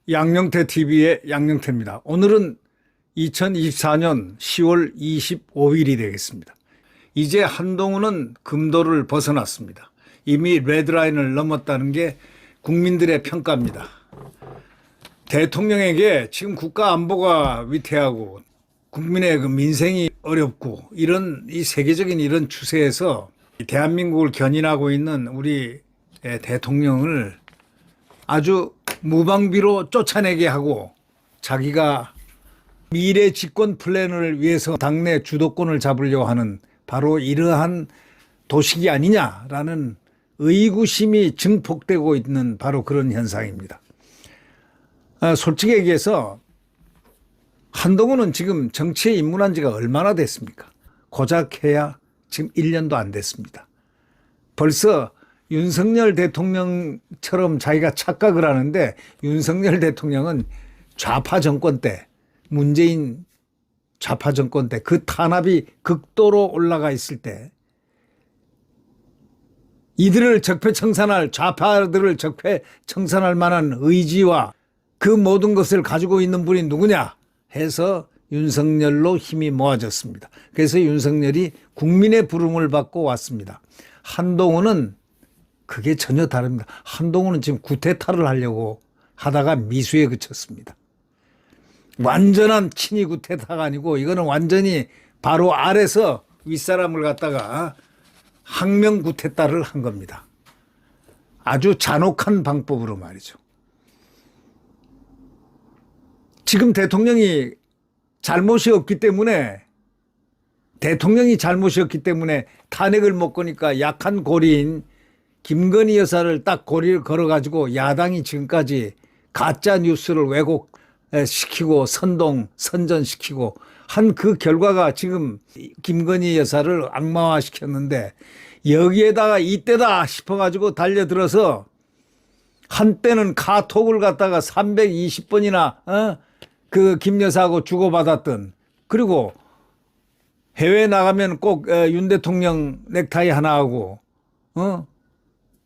양영태 TV의 양영태입니다. 오늘은 2024년 10월 25일이 되겠습니다. 이제 한동훈은 금도를 벗어났습니다. 이미 레드라인을 넘었다는 게 국민들의 평가입니다. 대통령에게 지금 국가 안보가 위태하고 국민의 그 민생이 어렵고 이런 이 세계적인 이런 추세에서 대한민국을 견인하고 있는 우리 대통령을 아주 무방비로 쫓아내게 하고 자기가 미래 집권 플랜을 위해서 당내 주도권을 잡으려고 하는 바로 이러한 도식이 아니냐라는 의구심이 증폭되고 있는 바로 그런 현상입니다. 솔직히 얘기해서 한동훈은 지금 정치에 입문한 지가 얼마나 됐습니까? 고작 해야 지금 1년도 안 됐습니다. 벌써 윤석열 대통령처럼 자기가 착각을 하는데 윤석열 대통령은 좌파 정권 때 문재인 좌파 정권 때 그 탄압이 극도로 올라가 있을 때 이들을 적폐청산할 좌파들을 적폐청산할 만한 의지와 그 모든 것을 가지고 있는 분이 누구냐 해서 윤석열로 힘이 모아졌습니다. 그래서 윤석열이 국민의 부름을 받고 왔습니다. 한동훈은 그게 전혀 다릅니다. 한동훈은 지금 구태타를 하려고 하다가 미수에 그쳤습니다. 완전한 친위 구태타가 아니고 이거는 완전히 바로 아래서 윗사람을 갖다가 항명 구태타를 한 겁니다. 아주 잔혹한 방법으로 말이죠. 지금 대통령이 잘못이 없기 때문에 탄핵을 못 거니까 약한 고리인 김건희 여사를 딱 고리를 걸어가지고 야당이 지금까지 가짜 뉴스를 왜곡시키고 선전시키고 한 그 결과가 지금 김건희 여사를 악마화시켰는데 여기에다가 이때다 싶어가지고 달려들어서 한때는 카톡을 갖다가 320번이나 그 김 여사하고 주고받았던 그리고 해외 나가면 꼭 윤 대통령 넥타이 하나 하고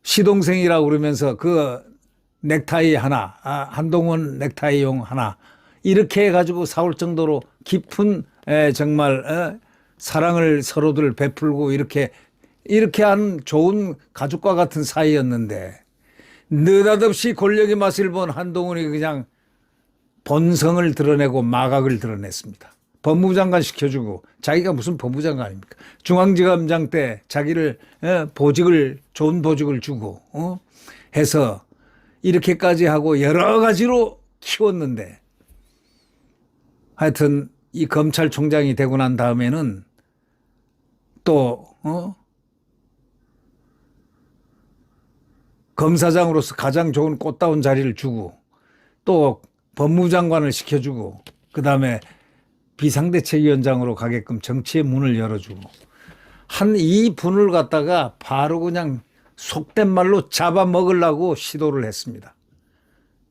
시동생이라고 그러면서 그 넥타이 하나, 한동훈 넥타이용 하나 이렇게 해가지고 사올 정도로 깊은 정말 사랑을 서로들 베풀고 이렇게 한 좋은 가족과 같은 사이였는데 느닷없이 권력의 맛을 본 한동훈이 그냥 본성을 드러내고 마각을 드러냈습니다. 법무장관 시켜주고 자기가 무슨 법무장관입니까? 중앙지검장 때 자기를 좋은 보직을 주고 해서 이렇게까지 하고 여러 가지로 키웠는데 하여튼 이 검찰총장이 되고 난 다음에는 또 검사장으로서 가장 좋은 꽃다운 자리를 주고 또 법무장관을 시켜주고 그다음에 비상대책위원장으로 가게끔 정치의 문을 열어주고 한 이 분을 갖다가 바로 그냥 속된 말로 잡아먹으려고 시도를 했습니다.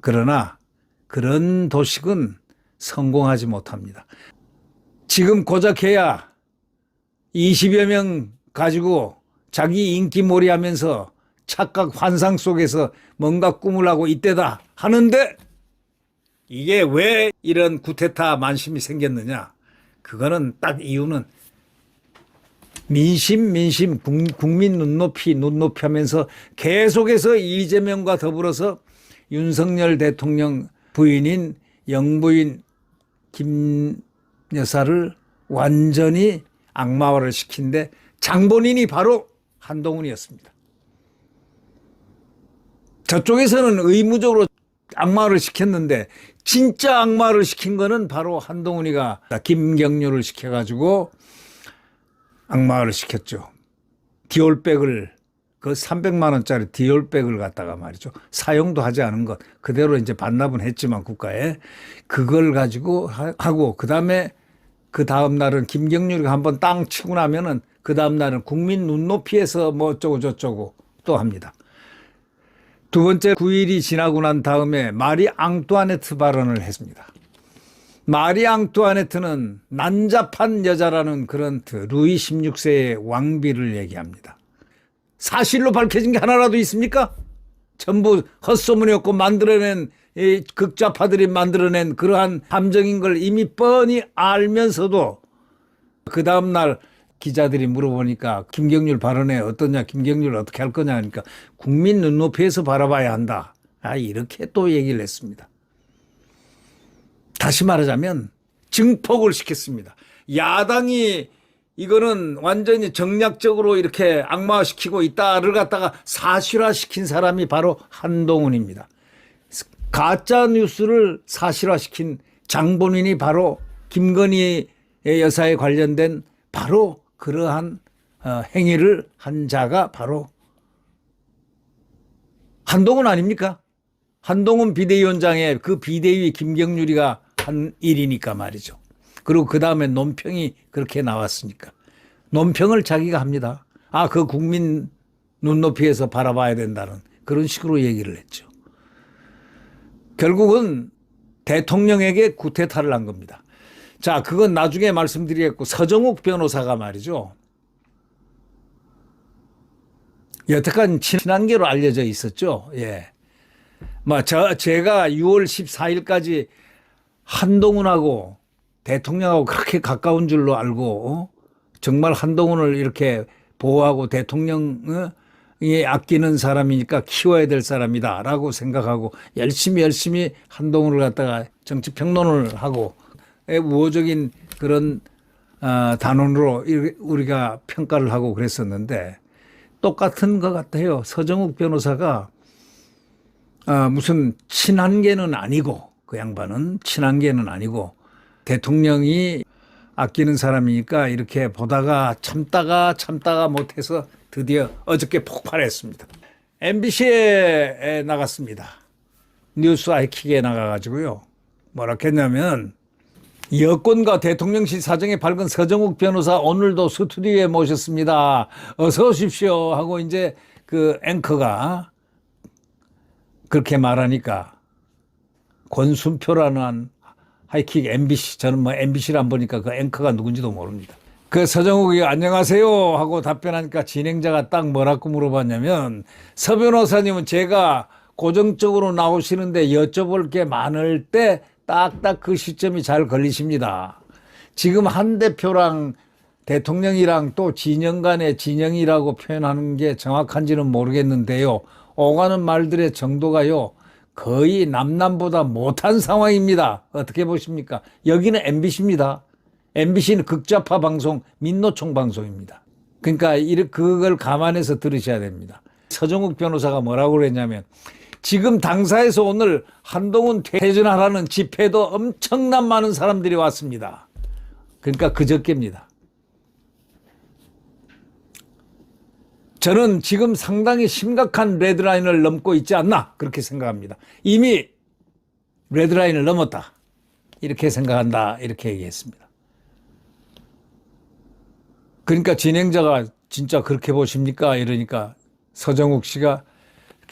그러나 그런 도식은 성공하지 못합니다. 지금 고작 해야 20여 명 가지고 자기 인기몰이 하면서 착각 환상 속에서 뭔가 꿈을 하고 이때다 하는데 이게 왜 이런 구테타 만심이 생겼느냐? 그거는 딱 이유는 민심 국민 눈높이 하면서 계속해서 이재명과 더불어서 윤석열 대통령 부인인 영부인 김 여사를 완전히 악마화를 시킨데 장본인이 바로 한동훈이었습니다. 저쪽에서는 의무적으로 악마를 시켰는데 진짜 악마를 시킨 거는 바로 한동훈이가 김경률을 시켜가지고 악마를 시켰죠. 디올백을 그 300만 원짜리 디올백을 갖다가 말이죠. 사용도 하지 않은 것 그대로 이제 반납은 했지만 국가에 그걸 가지고 하고 그다음에 그 다음 날은 김경률이가 한번 땅 치고 나면은 그 다음 날은 국민 눈높이에서 뭐 어쩌고 저쩌고 또 합니다. 두 번째 9일이 지나고 난 다음에 마리 앙뚜아네트 발언을 했습니다. 마리 앙투아네트는 난잡한 여자라는 그런 루이 16세의 왕비를 얘기합니다. 사실로 밝혀진 게 하나라도 있습니까? 전부 헛소문이었고 만들어낸 이 극좌파들이 만들어낸 그러한 함정인 걸 이미 뻔히 알면서도 그 다음날 기자들이 물어보니까 김경률 발언에 어떠냐, 김경률 어떻게 할 거냐 하니까 국민 눈높이에서 바라봐야 한다. 이렇게 또 얘기를 했습니다. 다시 말하자면 증폭을 시켰습니다. 야당이 이거는 완전히 정략적으로 이렇게 악마화시키고 있다를 갖다가 사실화시킨 사람이 바로 한동훈입니다. 가짜 뉴스를 사실화시킨 장본인이 바로 김건희 여사에 관련된 바로 그러한 행위를 한 자가 바로 한동훈 아닙니까? 한동훈 비대위원장의 그 비대위 김경률이가 한 일이니까 말이죠. 그리고 그 다음에 논평이 그렇게 나왔으니까. 논평을 자기가 합니다. 그 국민 눈높이에서 바라봐야 된다는 그런 식으로 얘기를 했죠. 결국은 대통령에게 구태타를 한 겁니다. 자, 그건 나중에 말씀드리겠고, 서정욱 변호사가 말이죠. 여태까지 친한계로 알려져 있었죠. 예. 제가 6월 14일까지 한동훈하고 대통령하고 그렇게 가까운 줄로 알고, 정말 한동훈을 이렇게 보호하고 대통령이 아끼는 사람이니까 키워야 될 사람이다라고 생각하고 열심히 한동훈을 갖다가 정치 평론을 하고 우호적인 그런 단원으로 우리가 평가를 하고 그랬었는데 똑같은 것 같아요. 서정욱 변호사가 무슨 친한계는 아니고, 그 양반은 친한계는 아니고 대통령이 아끼는 사람이니까 이렇게 보다가 참다가 못해서 드디어 어저께 폭발했습니다. MBC에 나갔습니다. 뉴스 아이킥에 나가가지고요. 뭐라 했냐면, 여권과 대통령실 사정에 밝은 서정욱 변호사 오늘도 스튜디오에 모셨습니다. 어서 오십시오 하고 이제 그 앵커가 그렇게 말하니까 권순표라는 하이킥 MBC, 저는 뭐 MBC를 안 보니까 그 앵커가 누군지도 모릅니다. 그 서정욱이 안녕하세요 하고 답변하니까 진행자가 딱 뭐라고 물어봤냐면, 서 변호사님은 제가 고정적으로 나오시는데 여쭤볼 게 많을 때 딱딱 그 시점이 잘 걸리십니다. 지금 한 대표랑 대통령이랑 또 진영 간의 진영이라고 표현하는 게 정확한지는 모르겠는데요. 오가는 말들의 정도가요, 거의 남남보다 못한 상황입니다. 어떻게 보십니까? 여기는 MBC입니다. MBC는 극좌파 방송, 민노총 방송입니다. 그러니까 그걸 감안해서 들으셔야 됩니다. 서정욱 변호사가 뭐라고 그랬냐면, 지금 당사에서 오늘 한동훈 퇴진하라는 집회도 엄청난 많은 사람들이 왔습니다. 그러니까 그저께입니다. 저는 지금 상당히 심각한 레드라인을 넘고 있지 않나 그렇게 생각합니다. 이미 레드라인을 넘었다 이렇게 생각한다 이렇게 얘기했습니다. 그러니까 진행자가 진짜 그렇게 보십니까? 이러니까 서정욱 씨가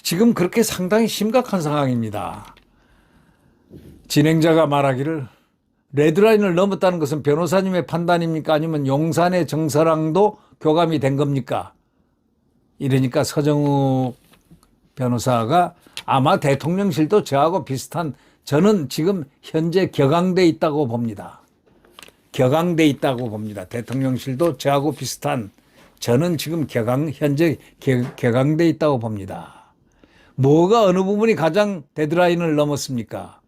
지금 그렇게 상당히 심각한 상황입니다. 진행자가 말하기를, 레드라인을 넘었다는 것은 변호사님의 판단입니까? 아니면 용산의 정서랑도 교감이 된 겁니까? 이러니까 서정욱 변호사가 아마 대통령실도 저하고 비슷한, 저는 지금 현재 격앙돼 있다고 봅니다. 격앙돼 있다고 봅니다. 대통령실도 저하고 비슷한, 저는 지금 현재 격앙돼 있다고 봅니다. 뭐가 어느 부분이 가장 데드라인을 넘었습니까?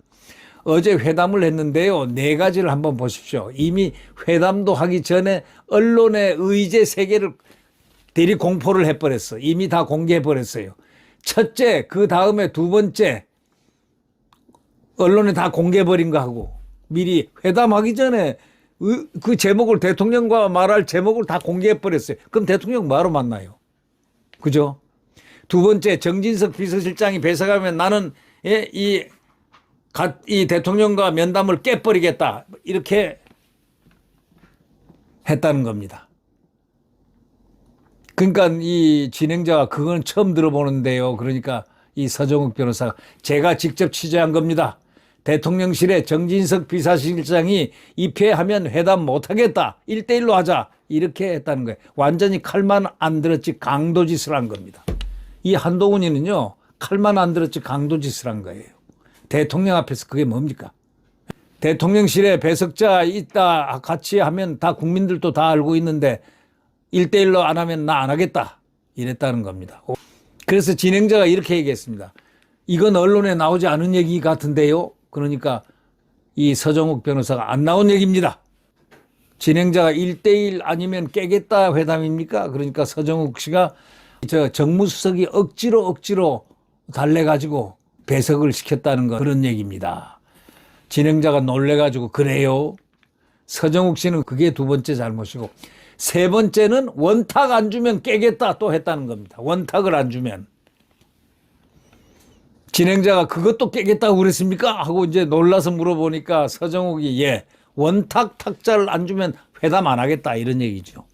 어제 회담을 했는데요. 4가지를 한번 보십시오. 이미 회담도 하기 전에 언론의 의제 세계를 대리 공포를 해버렸어. 이미 다 공개해버렸어요. 첫째, 그 다음에 두 번째, 언론에 다 공개해버린 거 하고, 미리 회담하기 전에 그 제목을, 대통령과 말할 제목을 다 공개해버렸어요. 그럼 대통령 뭐하러 만나요? 그죠? 두 번째, 정진석 비서실장이 배석하면 나는 이 대통령과 면담을 깨버리겠다. 이렇게 했다는 겁니다. 그러니까 이 진행자가 그건 처음 들어보는데요. 그러니까 이 서정욱 변호사가 제가 직접 취재한 겁니다. 대통령실에 정진석 비서실장이 입회하면 회담 못하겠다. 1대1로 하자. 이렇게 했다는 거예요. 완전히 칼만 안 들었지 강도짓을 한 겁니다. 이 한동훈이는요. 칼만 안 들었지 강도짓을 한 거예요. 대통령 앞에서 그게 뭡니까? 대통령실에 배석자 있다 같이 하면 다 국민들도 다 알고 있는데 1대1로 안 하면 나 안 하겠다. 이랬다는 겁니다. 그래서 진행자가 이렇게 얘기했습니다. 이건 언론에 나오지 않은 얘기 같은데요. 그러니까 이 서정욱 변호사가 안 나온 얘기입니다. 진행자가 1대1 아니면 깨겠다 회담입니까? 그러니까 서정욱 씨가 저 정무수석이 억지로 달래가지고 배석을 시켰다는 거 그런 얘기입니다. 진행자가 놀래가지고 그래요. 서정욱 씨는 그게 두 번째 잘못이고 세 번째는 원탁 안 주면 깨겠다 또 했다는 겁니다. 원탁을 안 주면. 진행자가 그것도 깨겠다고 그랬습니까? 하고 이제 놀라서 물어보니까 서정욱이 예, 원탁 탁자를 안 주면 회담 안 하겠다 이런 얘기죠.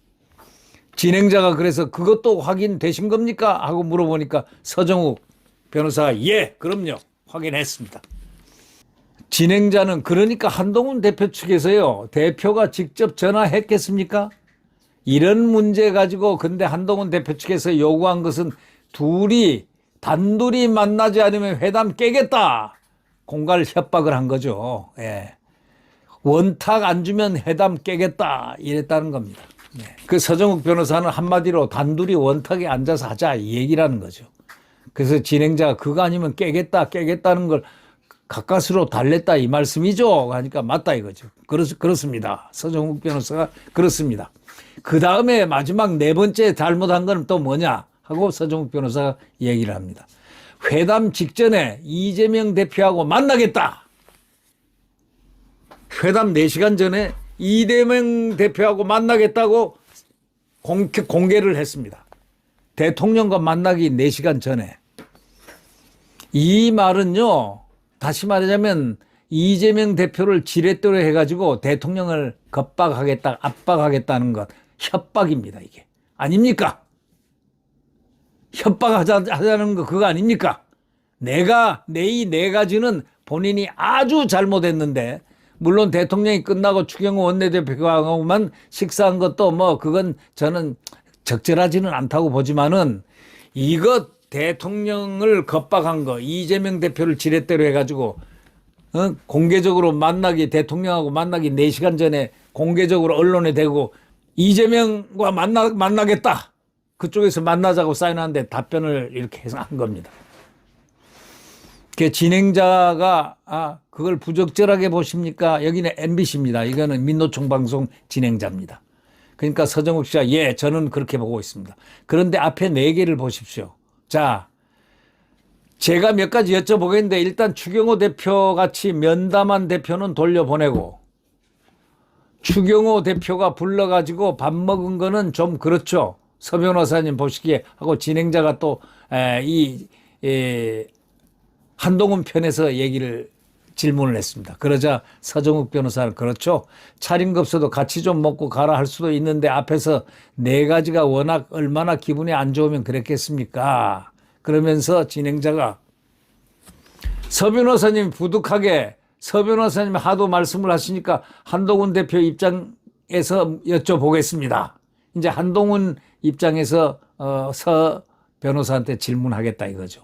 진행자가 그래서 그것도 확인되신 겁니까? 하고 물어보니까 서정욱 변호사가 예, 그럼요. 확인했습니다. 진행자는 그러니까 한동훈 대표 측에서요. 대표가 직접 전화했겠습니까? 이런 문제 가지고 근데 한동훈 대표 측에서 요구한 것은 둘이 단둘이 만나지 않으면 회담 깨겠다. 공갈 협박을 한 거죠. 예. 원탁 안 주면 회담 깨겠다. 이랬다는 겁니다. 예. 그 서정욱 변호사는 한마디로 단둘이 원탁에 앉아서 하자 이 얘기라는 거죠. 그래서 진행자가 그거 아니면 깨겠다는 걸 가까스로 달랬다 이 말씀이죠. 하니까 맞다 이거죠. 그렇습니다. 서정욱 변호사가 그렇습니다. 그 다음에 마지막 네 번째 잘못한 건 또 뭐냐 하고 서정욱 변호사가 얘기를 합니다. 회담 직전에 이재명 대표하고 만나겠다. 회담 4시간 전에 이재명 대표하고 만나겠다고 공개를 했습니다. 대통령과 만나기 4시간 전에. 이 말은요. 다시 말하자면 이재명 대표를 지렛대로 해가지고 대통령을 압박하겠다는 것. 협박입니다. 이게. 아닙니까? 협박하자는 거 그거 아닙니까? 이 네 가지는 본인이 아주 잘못했는데 물론 대통령이 끝나고 추경호 원내대표하고만 식사한 것도 뭐 그건 저는 적절하지는 않다고 보지만은 이것 대통령을 겁박한 거 이재명 대표를 지렛대로 해가지고 공개적으로 대통령하고 만나기 4시간 전에 공개적으로 언론에 대고 이재명과 만나겠다. 그쪽에서 만나자고 사인하는데 답변을 이렇게 해서 한 겁니다. 그 진행자가 그걸 부적절하게 보십니까? 여기는 MBC입니다. 이거는 민노총 방송 진행자입니다. 그러니까 서정욱 씨가 예, 저는 그렇게 보고 있습니다. 그런데 앞에 4개를 보십시오. 자, 제가 몇 가지 여쭤보겠는데 일단 추경호 대표 같이 면담한 대표는 돌려보내고 추경호 대표가 불러가지고 밥 먹은 거는 좀 그렇죠. 서 변호사님 보시기에 하고 진행자가 또 한동훈 편에서 질문을 했습니다. 그러자 서정욱 변호사는 그렇죠. 차린 거 없어도 같이 좀 먹고 가라 할 수도 있는데 앞에서 4가지가 워낙 얼마나 기분이 안 좋으면 그랬겠습니까? 그러면서 진행자가 서 변호사님 부득하게 서 변호사님 하도 말씀을 하시니까 한동훈 대표 입장에서 여쭤보겠습니다. 이제 한동훈 입장에서 서 변호사한테 질문하겠다 이거죠.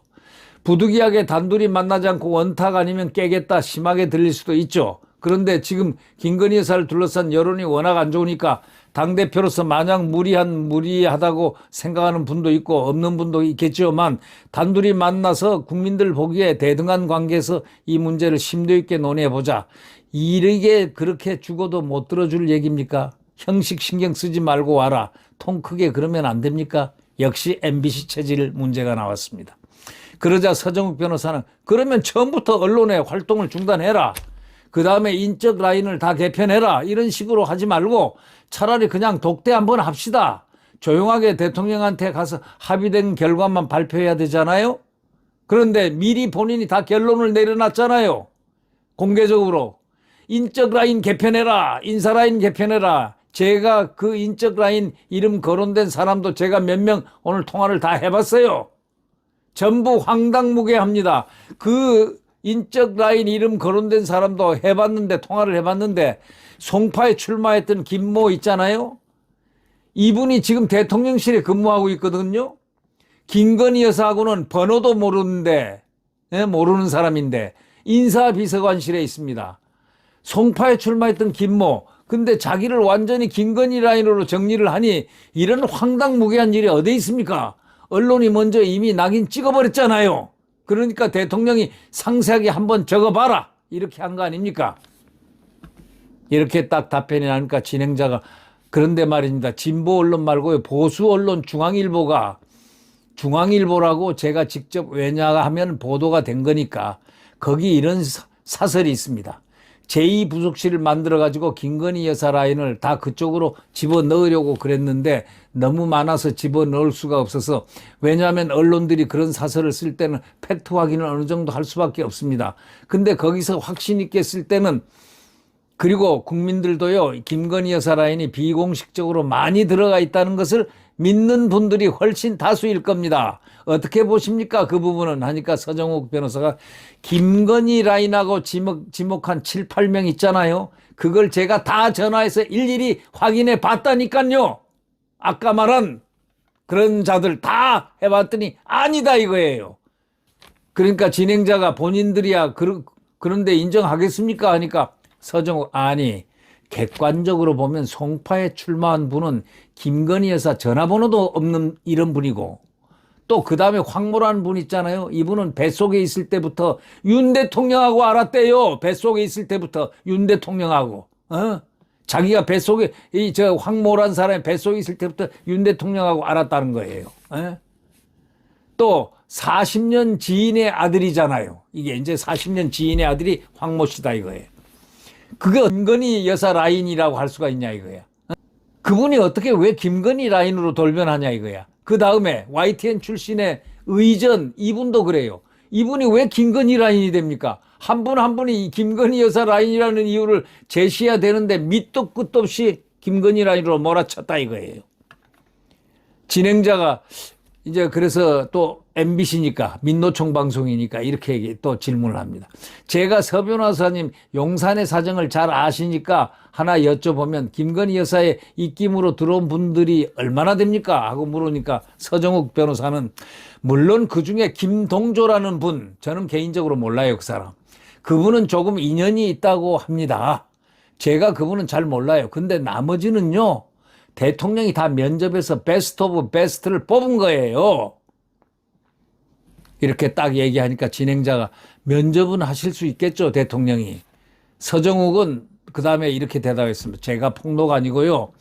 부득이하게 단둘이 만나지 않고 원탁 아니면 깨겠다 심하게 들릴 수도 있죠. 그런데 지금 김건희 여사를 둘러싼 여론이 워낙 안 좋으니까 당대표로서 마냥 무리하다고 생각하는 분도 있고 없는 분도 있겠지만 단둘이 만나서 국민들 보기에 대등한 관계에서 이 문제를 심도 있게 논의해보자. 이르게 그렇게 죽어도 못 들어줄 얘기입니까? 형식 신경 쓰지 말고 와라. 통 크게 그러면 안 됩니까? 역시 MBC 체질 문제가 나왔습니다. 그러자 서정욱 변호사는 그러면 처음부터 언론의 활동을 중단해라. 그 다음에 인적 라인을 다 개편해라. 이런 식으로 하지 말고 차라리 그냥 독대 한번 합시다. 조용하게 대통령한테 가서 합의된 결과만 발표해야 되잖아요. 그런데 미리 본인이 다 결론을 내려놨잖아요. 공개적으로. 인적 라인 개편해라. 인사 라인 개편해라. 제가 그 인적 라인 이름 거론된 사람도 제가 몇 명 오늘 통화를 다 해봤어요. 전부 황당무계합니다. 그 인적 라인 이름 거론된 사람도 해봤는데, 통화를 해봤는데, 송파에 출마했던 김모 있잖아요. 이분이 지금 대통령실에 근무하고 있거든요. 김건희 여사하고는 번호도 모르는데, 모르는 사람인데 인사비서관실에 있습니다. 송파에 출마했던 김모. 근데 자기를 완전히 김건희 라인으로 정리를 하니 이런 황당무계한 일이 어디 있습니까? 언론이 먼저 이미 낙인 찍어버렸잖아요. 그러니까 대통령이 상세하게 한번 적어봐라 이렇게 한 거 아닙니까? 이렇게 딱 답변이 나니까 진행자가 그런데 말입니다. 진보 언론 말고요. 보수 언론 중앙일보라고 제가 직접 왜냐하면 보도가 된 거니까 거기 이런 사설이 있습니다. 제2부속실을 만들어가지고 김건희 여사 라인을 다 그쪽으로 집어넣으려고 그랬는데 너무 많아서 집어넣을 수가 없어서 왜냐하면 언론들이 그런 사설을 쓸 때는 팩트 확인을 어느 정도 할 수밖에 없습니다. 근데 거기서 확신 있게 쓸 때는 그리고 국민들도요, 김건희 여사 라인이 비공식적으로 많이 들어가 있다는 것을 믿는 분들이 훨씬 다수일 겁니다. 어떻게 보십니까? 그 부분은 하니까 서정욱 변호사가 김건희 라인하고 지목한 7, 8명 있잖아요. 그걸 제가 다 전화해서 일일이 확인해 봤다니까요. 아까 말한 그런 자들 다 해봤더니 아니다 이거예요. 그러니까 진행자가 본인들이야 그런데 인정하겠습니까? 하니까 서정욱 아니 객관적으로 보면 송파에 출마한 분은 김건희 여사 전화번호도 없는 이런 분이고 또 그 다음에 황모라는 분 있잖아요. 이분은 뱃속에 있을 때부터 윤 대통령하고 알았대요. 뱃속에 있을 때부터 윤 대통령하고 자기가 뱃속에 저 황모란 사람이 뱃속에 있을 때부터 윤 대통령하고 알았다는 거예요. 또 40년 지인의 아들이잖아요. 이게 이제 40년 지인의 아들이 황모 씨다 이거예요. 그거 김건희 여사 라인이라고 할 수가 있냐 이거야. 그분이 어떻게 왜 김건희 라인으로 돌변하냐 이거야. 그 다음에 YTN 출신의 의전 이분도 그래요. 이분이 왜 김건희 라인이 됩니까? 한 분 한 분이 김건희 여사 라인이라는 이유를 제시해야 되는데 밑도 끝도 없이 김건희 라인으로 몰아쳤다 이거예요. 진행자가 이제 그래서 또 MBC니까 민노총 방송이니까 이렇게 또 질문을 합니다. 제가 서 변호사님 용산의 사정을 잘 아시니까 하나 여쭤보면 김건희 여사의 입김으로 들어온 분들이 얼마나 됩니까? 하고 물으니까 서정욱 변호사는 물론 그중에 김동조라는 분 저는 개인적으로 몰라요 그 사람. 그분은 조금 인연이 있다고 합니다. 제가 그분은 잘 몰라요. 근데 나머지는요. 대통령이 다 면접에서 베스트 오브 베스트를 뽑은 거예요. 이렇게 딱 얘기하니까 진행자가 면접은 하실 수 있겠죠, 대통령이. 서정욱은 그 다음에 이렇게 대답했습니다. 제가 폭로가 아니고요.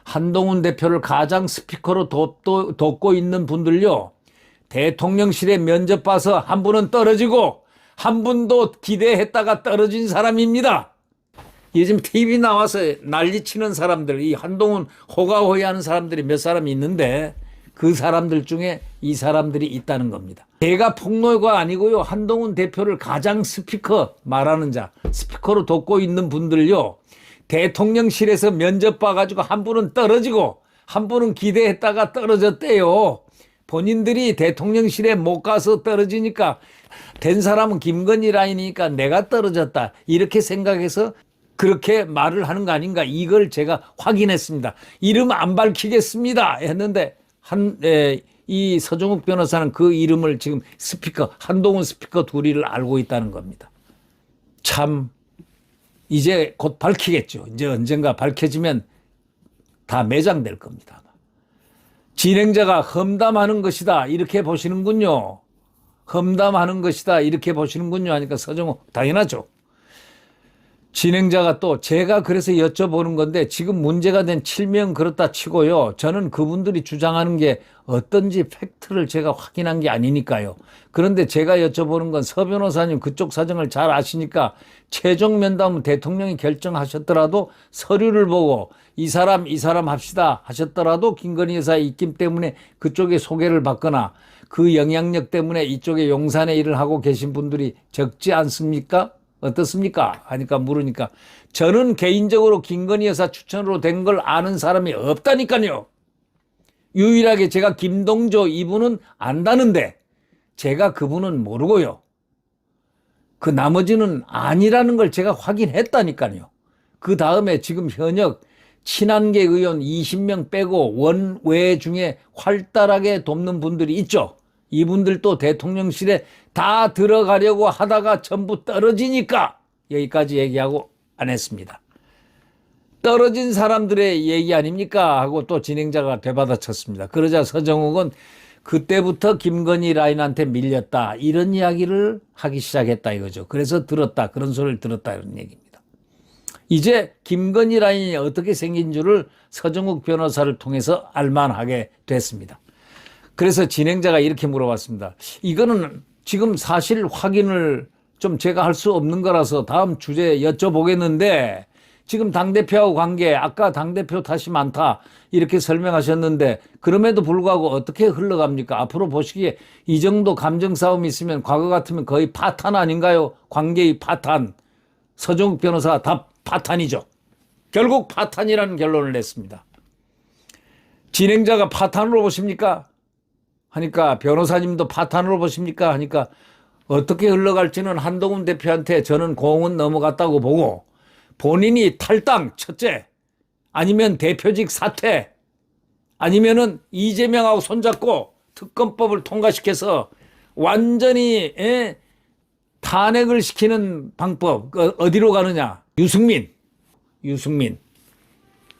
한동훈 대표를 가장 스피커로 돕고 있는 분들요. 대통령실에 면접 봐서 한 분은 떨어지고 한 분도 기대했다가 떨어진 사람입니다. 요즘 TV 나와서 난리치는 사람들, 이 한동훈 호가호위하는 사람들이 몇 사람이 있는데 그 사람들 중에 이 사람들이 있다는 겁니다. 제가 폭로가 아니고요. 한동훈 대표를 가장 스피커 말하는 자, 스피커로 돕고 있는 분들요. 대통령실에서 면접 봐가지고 한 분은 떨어지고 한 분은 기대했다가 떨어졌대요. 본인들이 대통령실에 못 가서 떨어지니까 된 사람은 김건희 라인이니까 내가 떨어졌다. 이렇게 생각해서 그렇게 말을 하는 거 아닌가 이걸 제가 확인했습니다. 이름 안 밝히겠습니다 했는데 이 서정욱 변호사는 그 이름을 지금 스피커 한동훈 스피커 둘이를 알고 있다는 겁니다. 참 이제 곧 밝히겠죠. 이제 언젠가 밝혀지면 다 매장될 겁니다. 진행자가 험담하는 것이다 이렇게 보시는군요. 험담하는 것이다 이렇게 보시는군요 하니까 서정욱 당연하죠. 진행자가 또 제가 그래서 여쭤보는 건데 지금 문제가 된 7명 그렇다 치고요. 저는 그분들이 주장하는 게 어떤지 팩트를 제가 확인한 게 아니니까요. 그런데 제가 여쭤보는 건 서 변호사님 그쪽 사정을 잘 아시니까 최종 면담은 대통령이 결정하셨더라도 서류를 보고 이 사람 합시다 하셨더라도 김건희 여사의 입김 때문에 그쪽에 소개를 받거나 그 영향력 때문에 이쪽에 용산에 일을 하고 계신 분들이 적지 않습니까? 어떻습니까? 하니까 물으니까 저는 개인적으로 김건희 여사 추천으로 된 걸 아는 사람이 없다니까요. 유일하게 제가 김동조 이분은 안다는데 제가 그분은 모르고요. 그 나머지는 아니라는 걸 제가 확인했다니까요. 그 다음에 지금 현역 친한계 의원 20명 빼고 원외 중에 활달하게 돕는 분들이 있죠. 이분들도 대통령실에 다 들어가려고 하다가 전부 떨어지니까 여기까지 얘기하고 안 했습니다. 떨어진 사람들의 얘기 아닙니까? 하고 또 진행자가 되받아쳤습니다. 그러자 서정욱은 그때부터 김건희 라인한테 밀렸다. 이런 이야기를 하기 시작했다 이거죠. 그래서 들었다. 그런 소리를 들었다 이런 얘기입니다. 이제 김건희 라인이 어떻게 생긴 줄을 서정욱 변호사를 통해서 알만하게 됐습니다. 그래서 진행자가 이렇게 물어봤습니다. 이거는 지금 사실 확인을 좀 제가 할 수 없는 거라서 다음 주제에 여쭤보겠는데 지금 당대표하고 관계 아까 당대표 탓이 많다 이렇게 설명하셨는데 그럼에도 불구하고 어떻게 흘러갑니까? 앞으로 보시기에 이 정도 감정 싸움이 있으면 과거 같으면 거의 파탄 아닌가요? 관계의 파탄. 서정욱 변호사가 답 파탄이죠. 결국 파탄이라는 결론을 냈습니다. 진행자가 파탄으로 보십니까? 하니까 변호사님도 파탄으로 보십니까? 하니까 어떻게 흘러갈지는 한동훈 대표한테 저는 공은 넘어갔다고 보고 본인이 탈당 첫째 아니면 대표직 사퇴 아니면은 이재명하고 손잡고 특검법을 통과시켜서 완전히 탄핵을 시키는 방법 어디로 가느냐 유승민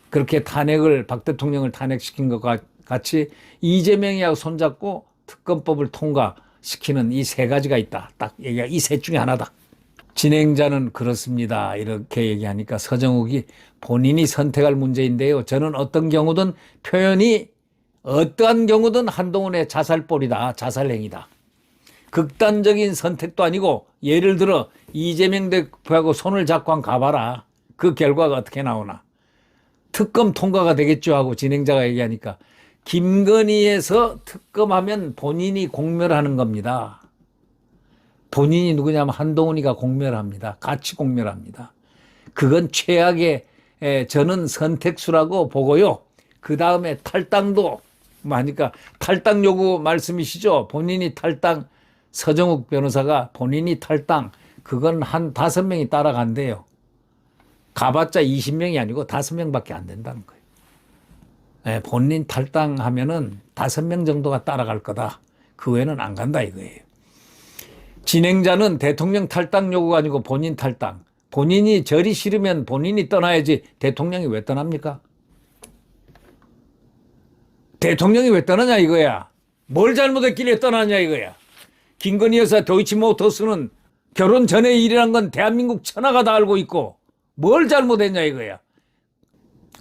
그렇게 탄핵을 박 대통령을 탄핵시킨 것과 같이 이재명이하고 손잡고 특검법을 통과시키는 이 세 가지가 있다. 딱 얘기가 이 셋 중에 하나다. 진행자는 그렇습니다. 이렇게 얘기하니까 서정욱이 본인이 선택할 문제인데요. 저는 어떤 경우든 표현이 어떠한 경우든 한동훈의 자살볼이다. 자살행위다. 극단적인 선택도 아니고 예를 들어 이재명 대표하고 손을 잡고 한번 가봐라. 그 결과가 어떻게 나오나. 특검 통과가 되겠죠 하고 진행자가 얘기하니까 김건희에서 특검하면 본인이 공멸하는 겁니다. 본인이 누구냐면 한동훈이가 공멸합니다. 같이 공멸합니다. 그건 최악의 저는 선택수라고 보고요. 그 다음에 탈당도 하니까 탈당 요구 말씀이시죠. 본인이 탈당 서정욱 변호사가 본인이 탈당 그건 한 5명이 따라간대요. 가봤자 20명이 아니고 5명밖에 안 된다는 거예요. 본인 탈당하면은 5명 정도가 따라갈 거다. 그 외에는 안 간다 이거예요. 진행자는 대통령 탈당 요구가 아니고 본인 탈당. 본인이 절이 싫으면 본인이 떠나야지 대통령이 왜 떠납니까? 대통령이 왜 떠나냐 이거야. 뭘 잘못했길래 떠나냐 이거야. 김건희 여사 도이치모터스는 결혼 전의 일이란 건 대한민국 천하가 다 알고 있고 뭘 잘못했냐 이거야.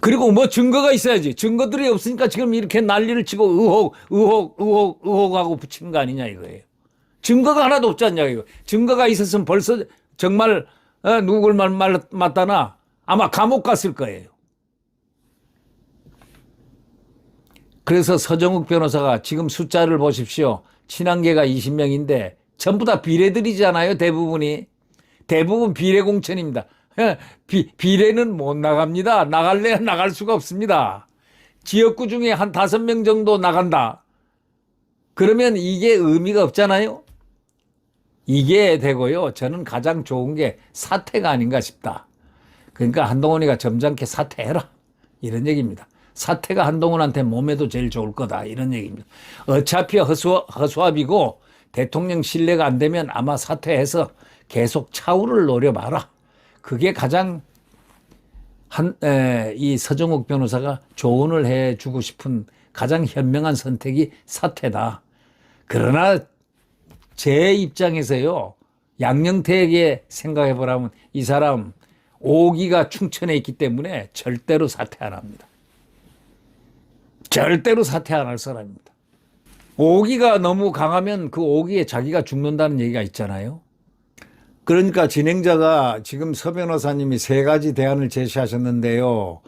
그리고 뭐 증거가 있어야지. 증거들이 없으니까 지금 이렇게 난리를 치고 의혹하고 붙이는 거 아니냐 이거예요. 증거가 하나도 없지 않냐 이거. 증거가 있었으면 벌써 정말 누굴 맞다나 아마 감옥 갔을 거예요. 그래서 서정욱 변호사가 지금 숫자를 보십시오. 친한계가 20명인데 전부 다 비례들이잖아요. 대부분 비례 공천입니다. 비례는 못 나갑니다. 나갈래야 나갈 수가 없습니다. 지역구 중에 한 5명 정도 나간다. 그러면 이게 의미가 없잖아요. 이게 되고요. 저는 가장 좋은 게 사퇴가 아닌가 싶다. 그러니까 한동훈이가 점잖게 사퇴해라. 이런 얘기입니다. 사퇴가 한동훈한테 몸에도 제일 좋을 거다. 이런 얘기입니다. 어차피 허수아비고 대통령 신뢰가 안 되면 아마 사퇴해서 계속 차후를 노려봐라. 그게 가장 이 서정욱 변호사가 조언을 해주고 싶은 가장 현명한 선택이 사퇴다. 그러나 제 입장에서요. 양녕태에게 생각해보라면 이 사람 오기가 충천에 있기 때문에 절대로 사퇴 안 합니다. 절대로 사퇴 안 할 사람입니다. 오기가 너무 강하면 그 오기에 자기가 죽는다는 얘기가 있잖아요. 그러니까 진행자가 지금 서 변호사님이 3가지 대안을 제시하셨는데요.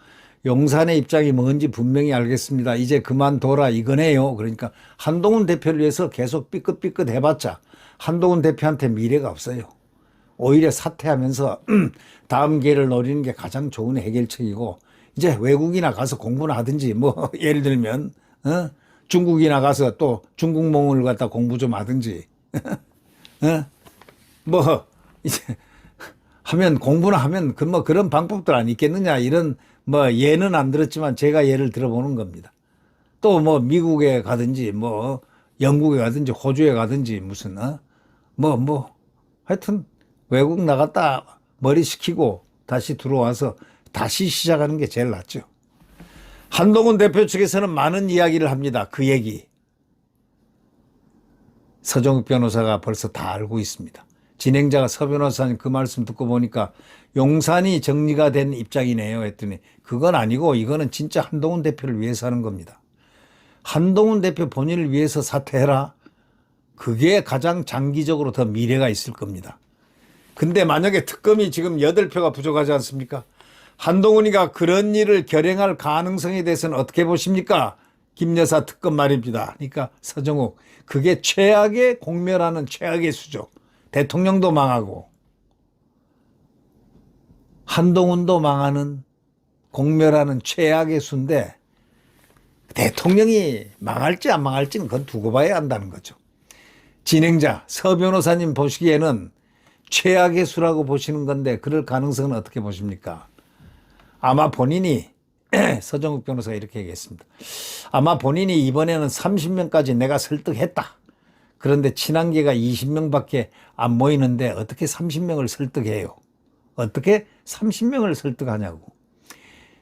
용산의 입장이 뭔지 분명히 알겠습니다. 이제 그만둬라 이거네요. 그러니까 한동훈 대표를 위해서 계속 삐끗삐끗 해봤자 한동훈 대표한테 미래가 없어요. 오히려 사퇴하면서 다음 기회를 노리는 게 가장 좋은 해결책이고 이제 외국이나 가서 공부나 하든지 뭐 예를 들면 중국이나 가서 또 중국몽을 갖다 공부 좀 하든지 뭐 이제 하면 공부나 하면 그 뭐 그런 방법들 안 있겠느냐 이런 뭐 예는 안 들었지만 제가 예를 들어보는 겁니다. 또 뭐 미국에 가든지 뭐 영국에 가든지 호주에 가든지 무슨 하여튼 외국 나갔다 머리 식히고 다시 들어와서 다시 시작하는 게 제일 낫죠. 한동훈 대표 측에서는 많은 이야기를 합니다. 그 얘기 서정욱 변호사가 벌써 다 알고 있습니다. 진행자가 서 변호사님 그 말씀 듣고 보니까 용산이 정리가 된 입장이네요 했더니 그건 아니고 이거는 진짜 한동훈 대표를 위해서 하는 겁니다. 한동훈 대표 본인을 위해서 사퇴해라. 그게 가장 장기적으로 더 미래가 있을 겁니다. 근데 만약에 특검이 지금 8표가 부족하지 않습니까? 한동훈이가 그런 일을 결행할 가능성에 대해서는 어떻게 보십니까? 김 여사 특검 말입니다. 그러니까 서정욱 그게 최악의 공멸하는 최악의 수죠. 대통령도 망하고 한동훈도 망하는 공멸하는 최악의 수인데 대통령이 망할지 안 망할지는 그건 두고 봐야 한다는 거죠. 진행자 서 변호사님 보시기에는 최악의 수라고 보시는 건데 그럴 가능성은 어떻게 보십니까? 아마 본인이 서정욱 변호사가 이렇게 얘기했습니다. 아마 본인이 이번에는 30명까지 내가 설득했다. 그런데 친한계가 20명밖에 안 모이는데 어떻게 30명을 설득해요? 어떻게 30명을 설득하냐고.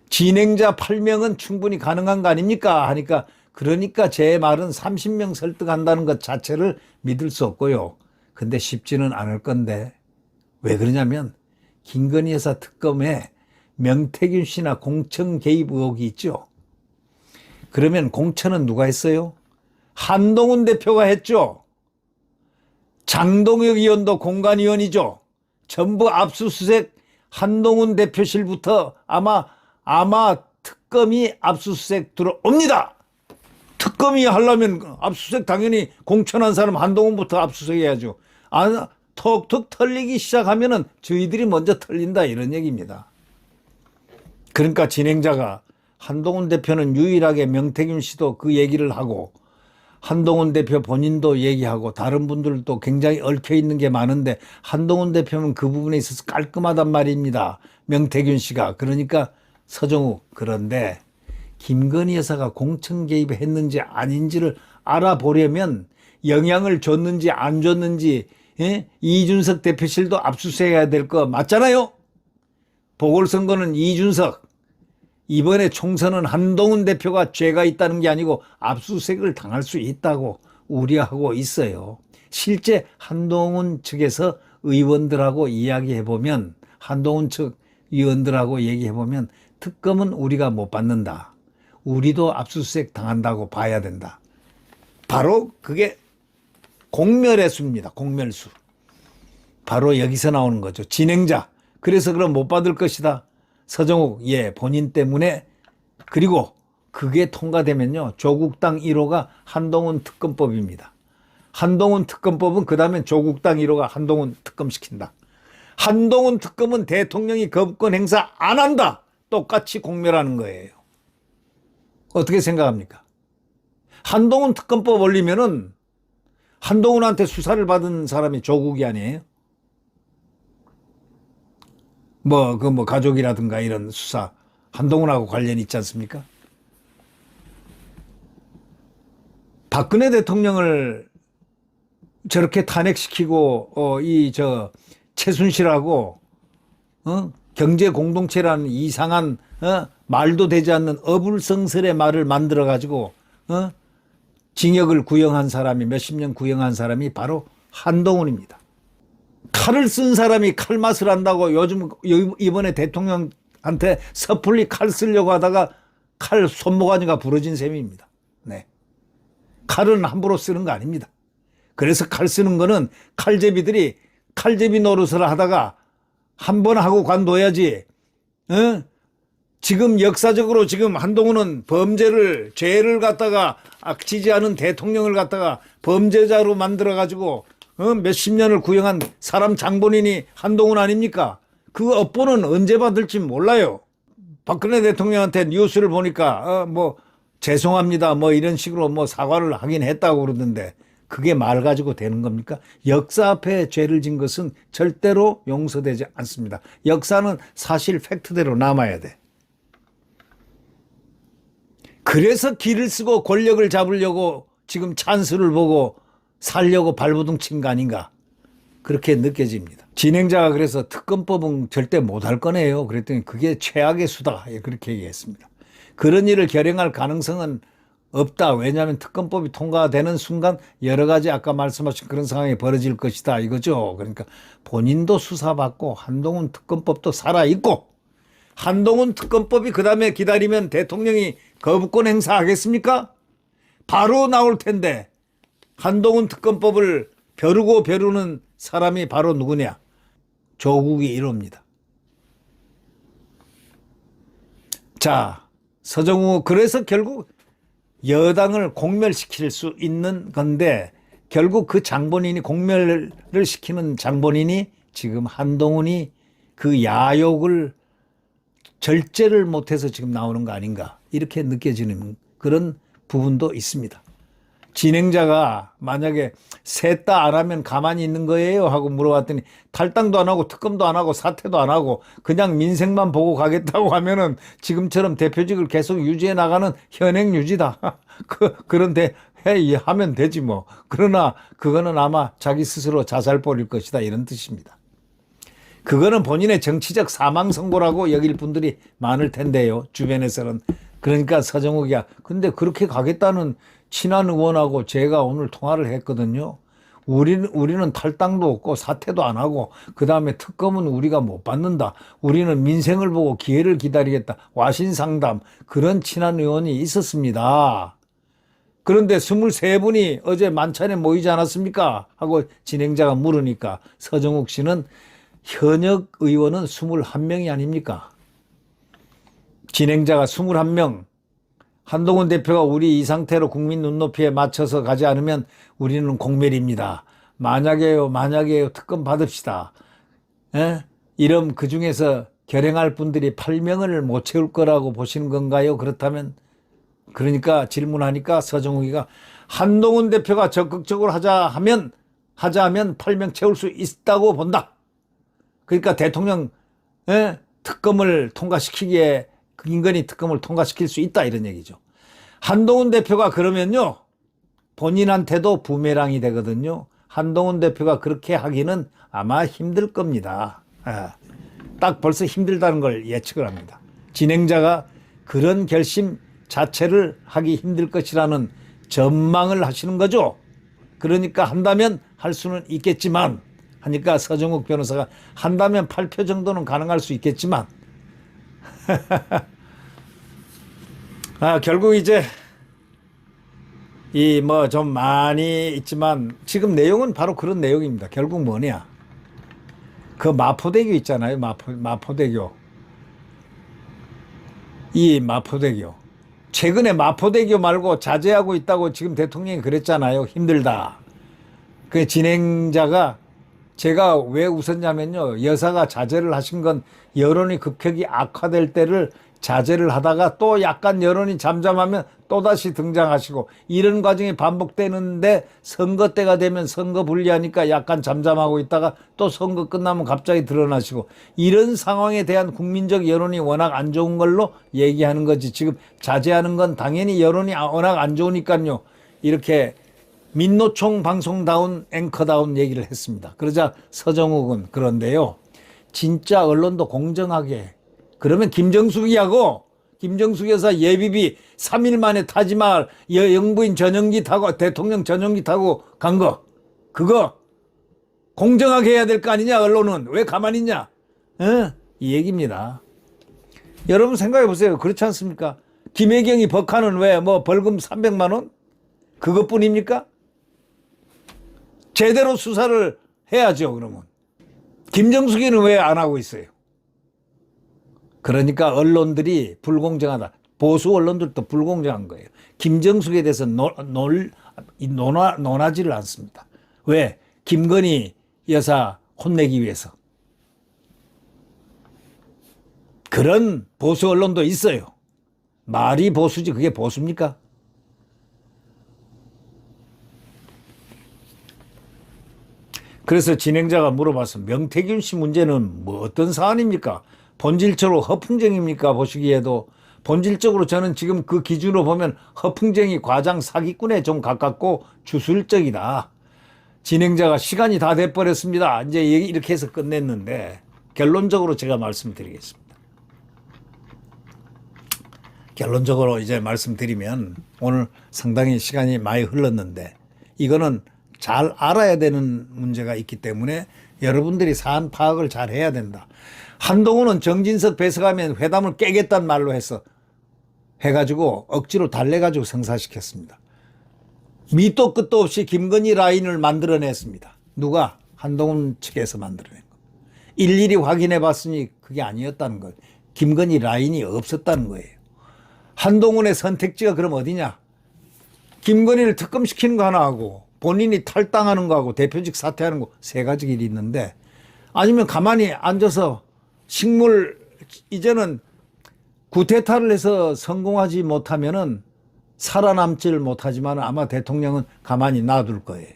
진행자 8명은 충분히 가능한 거 아닙니까? 하니까 그러니까 제 말은 30명 설득한다는 것 자체를 믿을 수 없고요. 근데 쉽지는 않을 건데 왜 그러냐면 김건희 여사 특검에 명태균 씨나 공천 개입 의혹이 있죠. 그러면 공천은 누가 했어요? 한동훈 대표가 했죠. 장동혁 의원도 공관위원이죠. 전부 압수수색 한동훈 대표실부터 아마 특검이 압수수색 들어옵니다. 특검이 하려면 압수수색 당연히 공천한 사람 한동훈부터 압수수색해야죠. 톡톡 털리기 시작하면은 저희들이 먼저 털린다 이런 얘기입니다. 그러니까 진행자가 한동훈 대표는 유일하게 명태균 씨도 그 얘기를 하고 한동훈 대표 본인도 얘기하고 다른 분들도 굉장히 얽혀 있는 게 많은데 한동훈 대표는 그 부분에 있어서 깔끔하단 말입니다. 명태균 씨가. 그러니까 서정욱 그런데 김건희 여사가 공천 개입했는지 아닌지를 알아보려면 영향을 줬는지 안 줬는지 이준석 대표실도 압수수색해야 될 거 맞잖아요. 보궐선거는 이준석 이번에 총선은 한동훈 대표가 죄가 있다는 게 아니고 압수수색을 당할 수 있다고 우려하고 있어요. 실제 한동훈 측에서 의원들하고 이야기해보면 한동훈 측 의원들하고 얘기해보면 특검은 우리가 못 받는다. 우리도 압수수색 당한다고 봐야 된다. 바로 그게 공멸의 수입니다. 공멸수. 바로 여기서 나오는 거죠. 진행자. 그래서 그럼 못 받을 것이다. 서정욱 본인 때문에. 그리고 그게 통과되면요. 조국당 1호가 한동훈 특검법입니다. 한동훈 특검법은 그 다음엔 조국당 1호가 한동훈 특검시킨다. 한동훈 특검은 대통령이 거부권 행사 안 한다. 똑같이 공멸하는 거예요. 어떻게 생각합니까? 한동훈 특검법 올리면은 한동훈한테 수사를 받은 사람이 조국이 아니에요? 가족이라든가 이런 수사 한동훈하고 관련이 있지 않습니까? 박근혜 대통령을 저렇게 탄핵시키고 최순실하고 경제 공동체라는 이상한 말도 되지 않는 어불성설의 말을 만들어 가지고 징역을 구형한 사람이 몇십 년 구형한 사람이 바로 한동훈입니다. 칼을 쓴 사람이 칼맛을 한다고 요즘 이번에 대통령한테 섣불리 칼 쓰려고 하다가 칼 손모가지가 부러진 셈입니다. 네. 칼은 함부로 쓰는 거 아닙니다. 그래서 칼 쓰는 거는 칼제비들이 칼제비 노릇을 하다가 한 번 하고 관둬야지. 지금 역사적으로 지금 한동훈은 죄를 갖다가 악치지 않은 대통령을 갖다가 범죄자로 만들어 가지고 몇십 년을 구형한 사람 장본인이 한동훈 아닙니까? 그 업보는 언제 받을지 몰라요. 박근혜 대통령한테 뉴스를 보니까 죄송합니다 이런 식으로 사과를 하긴 했다고 그러던데 그게 말 가지고 되는 겁니까? 역사 앞에 죄를 진 것은 절대로 용서되지 않습니다. 역사는 사실 팩트대로 남아야 돼. 그래서 길을 쓰고 권력을 잡으려고 지금 찬스를 보고 살려고 발버둥 친 거 아닌가? 그렇게 느껴집니다. 진행자가 그래서 특검법은 절대 못할 거네요. 그랬더니 그게 최악의 수다. 그렇게 얘기했습니다. 그런 일을 결행할 가능성은 없다. 왜냐하면 특검법이 통과되는 순간 여러 가지 아까 말씀하신 그런 상황이 벌어질 것이다. 이거죠. 그러니까 본인도 수사받고 한동훈 특검법도 살아있고 한동훈 특검법이 그다음에 기다리면 대통령이 거부권 행사하겠습니까? 바로 나올 텐데 한동훈 특검법을 벼르고 벼르는 사람이 바로 누구냐? 조국이 1호입니다. 자, 서정우 그래서 결국 여당을 공멸시킬 수 있는 건데 결국 그 장본인이 공멸을 시키는 장본인이 지금 한동훈이 그 야욕을 절제를 못해서 지금 나오는 거 아닌가 이렇게 느껴지는 그런 부분도 있습니다. 진행자가 만약에 셋 다 안 하면 가만히 있는 거예요 하고 물어봤더니 탈당도 안 하고 특검도 안 하고 사퇴도 안 하고 그냥 민생만 보고 가겠다고 하면은 지금처럼 대표직을 계속 유지해 나가는 현행 유지다. 그런데 하면 되지 뭐. 그러나 그거는 아마 자기 스스로 자살볼일 것이다 이런 뜻입니다. 그거는 본인의 정치적 사망 선고라고 여길 분들이 많을 텐데요. 주변에서는. 그러니까 서정욱이야. 근데 그렇게 가겠다는 친한 의원하고 제가 오늘 통화를 했거든요. 우리는 탈당도 없고 사퇴도 안 하고 그다음에 특검은 우리가 못 받는다. 우리는 민생을 보고 기회를 기다리겠다. 와신상담 그런 친한 의원이 있었습니다. 그런데 23분이 어제 만찬에 모이지 않았습니까? 하고 진행자가 물으니까 서정욱 씨는 현역 의원은 21명이 아닙니까? 진행자가 21명. 한동훈 대표가 우리 이 상태로 국민 눈높이에 맞춰서 가지 않으면 우리는 공멸입니다. 만약에요 특검 받읍시다. 이런 그중에서 결행할 분들이 8명을 못 채울 거라고 보시는 건가요? 그렇다면 그러니까 질문하니까 서정욱이가 한동훈 대표가 적극적으로 하자 하면 8명 채울 수 있다고 본다. 그러니까 대통령 특검을 통과시키기에 김건희 특검을 통과시킬 수 있다 이런 얘기죠. 한동훈 대표가 그러면요 본인한테도 부메랑이 되거든요. 한동훈 대표가 그렇게 하기는 아마 힘들 겁니다. 딱 벌써 힘들다는 걸 예측을 합니다. 진행자가 그런 결심 자체를 하기 힘들 것이라는 전망을 하시는 거죠. 그러니까 한다면 할 수는 있겠지만 하니까 서정욱 변호사가 한다면 8표 정도는 가능할 수 있겠지만 결국 이제 이 뭐 좀 많이 있지만 지금 내용은 바로 그런 내용입니다. 결국 뭐냐? 그 마포대교 있잖아요. 마포대교. 이 마포대교. 최근에 마포대교 말고 자제하고 있다고 지금 대통령이 그랬잖아요. 힘들다. 그 진행자가 제가 왜 웃었냐면요. 여사가 자제를 하신 건 여론이 급격히 악화될 때를 자제를 하다가 또 약간 여론이 잠잠하면 또다시 등장하시고 이런 과정이 반복되는데 선거 때가 되면 선거 불리하니까 약간 잠잠하고 있다가 또 선거 끝나면 갑자기 드러나시고 이런 상황에 대한 국민적 여론이 워낙 안 좋은 걸로 얘기하는 거지. 지금 자제하는 건 당연히 여론이 워낙 안 좋으니까요. 이렇게 민노총 방송다운 앵커다운 얘기를 했습니다. 그러자 서정욱은 그런데요. 진짜 언론도 공정하게 그러면 김정숙 여사 예비비 3일 만에 타지 말 영부인 전용기 타고 대통령 전용기 타고 간 거 그거 공정하게 해야 될 거 아니냐 언론은 왜 가만히 있냐 이 얘기입니다. 여러분 생각해 보세요. 그렇지 않습니까? 김혜경이 법카는 왜 뭐 벌금 300만 원 그것뿐입니까? 제대로 수사를 해야죠. 그러면 김정숙이는 왜 안 하고 있어요? 그러니까 언론들이 불공정하다. 보수 언론들도 불공정한 거예요. 김정숙에 대해서 논하지를 않습니다. 왜? 김건희 여사 혼내기 위해서. 그런 보수 언론도 있어요. 말이 보수지 그게 보수입니까? 그래서 진행자가 물어봤어. 명태균 씨 문제는 뭐 어떤 사안입니까? 본질적으로 허풍쟁입니까? 보시기에도 본질적으로 저는 지금 그 기준으로 보면 허풍쟁이 과장 사기꾼에 좀 가깝고 주술적이다. 진행자가 시간이 다 돼버렸습니다. 이제 이렇게 해서 끝냈는데 결론적으로 제가 말씀드리겠습니다. 결론적으로 이제 말씀드리면 오늘 상당히 시간이 많이 흘렀는데 이거는 잘 알아야 되는 문제가 있기 때문에 여러분들이 사안 파악을 잘 해야 된다. 한동훈은 정진석 배석하면 회담을 깨겠다는 말로 해가지고 억지로 달래가지고 성사시켰습니다. 밑도 끝도 없이 김건희 라인을 만들어냈습니다. 누가? 한동훈 측에서 만들어낸 거. 일일이 확인해 봤으니 그게 아니었다는 거예요. 김건희 라인이 없었다는 거예요. 한동훈의 선택지가 그럼 어디냐? 김건희를 특검시키는 거 하나 하고 본인이 탈당하는 거하고 대표직 사퇴하는 거 세 가지 길이 있는데 아니면 가만히 앉아서 이제는 구테타를 해서 성공하지 못하면은 살아남지를 못하지만 아마 대통령은 가만히 놔둘 거예요.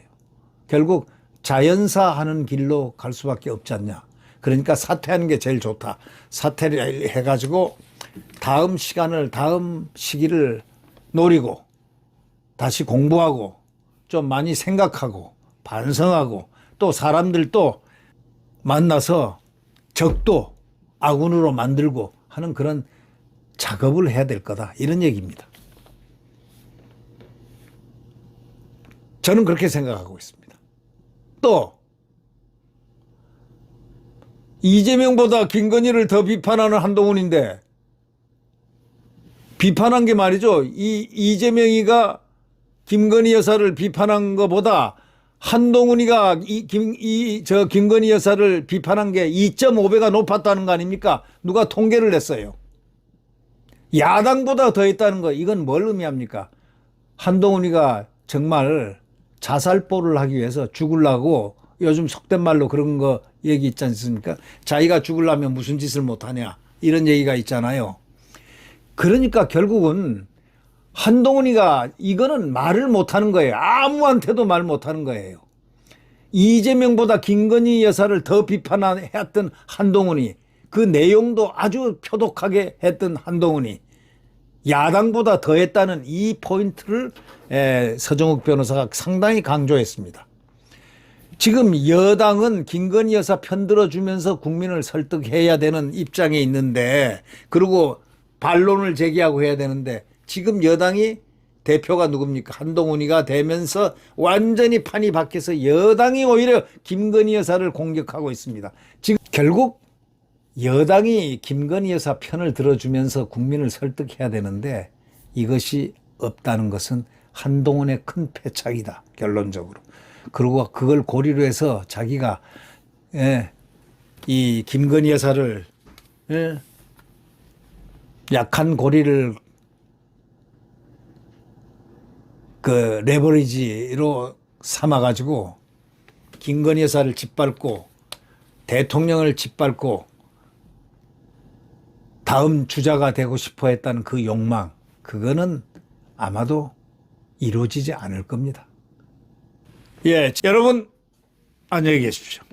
결국 자연사하는 길로 갈 수밖에 없지 않냐. 그러니까 사퇴하는 게 제일 좋다. 사퇴를 해가지고 다음 시기를 노리고 다시 공부하고 좀 많이 생각하고 반성하고 또 사람들도 만나서 적도 아군으로 만들고 하는 그런 작업을 해야 될 거다. 이런 얘기입니다. 저는 그렇게 생각하고 있습니다. 또 이재명보다 김건희를 더 비판하는 한동훈인데 비판한 게 말이죠. 이재명이가 김건희 여사를 비판한 것보다 한동훈이가 김건희 여사를 비판한 게 2.5배가 높았다는 거 아닙니까? 누가 통계를 냈어요. 야당보다 더 했다는 거. 이건 뭘 의미합니까? 한동훈이가 정말 자살포를 하기 위해서 죽으려고 요즘 속된 말로 그런 거 얘기 있지 않습니까? 자기가 죽으려면 무슨 짓을 못하냐 이런 얘기가 있잖아요. 그러니까 결국은 한동훈이가 이거는 말을 못하는 거예요. 아무한테도 말 못하는 거예요. 이재명보다 김건희 여사를 더 비판했던 한동훈이 그 내용도 아주 표독하게 했던 한동훈이 야당보다 더 했다는 이 포인트를 서정욱 변호사가 상당히 강조했습니다. 지금 여당은 김건희 여사 편들어주면서 국민을 설득해야 되는 입장에 있는데 그리고 반론을 제기하고 해야 되는데 지금 여당이 대표가 누굽니까? 한동훈이가 되면서 완전히 판이 바뀌어서 여당이 오히려 김건희 여사를 공격하고 있습니다. 지금 결국 여당이 김건희 여사 편을 들어주면서 국민을 설득해야 되는데 이것이 없다는 것은 한동훈의 큰 패착이다. 결론적으로. 그리고 그걸 고리로 해서 자기가 이 김건희 여사를 약한 고리를 그 레버리지로 삼아가지고 김건희 여사를 짓밟고 대통령을 짓밟고 다음 주자가 되고 싶어 했다는 그 욕망, 그거는 아마도 이루어지지 않을 겁니다. 예, 여러분 안녕히 계십시오.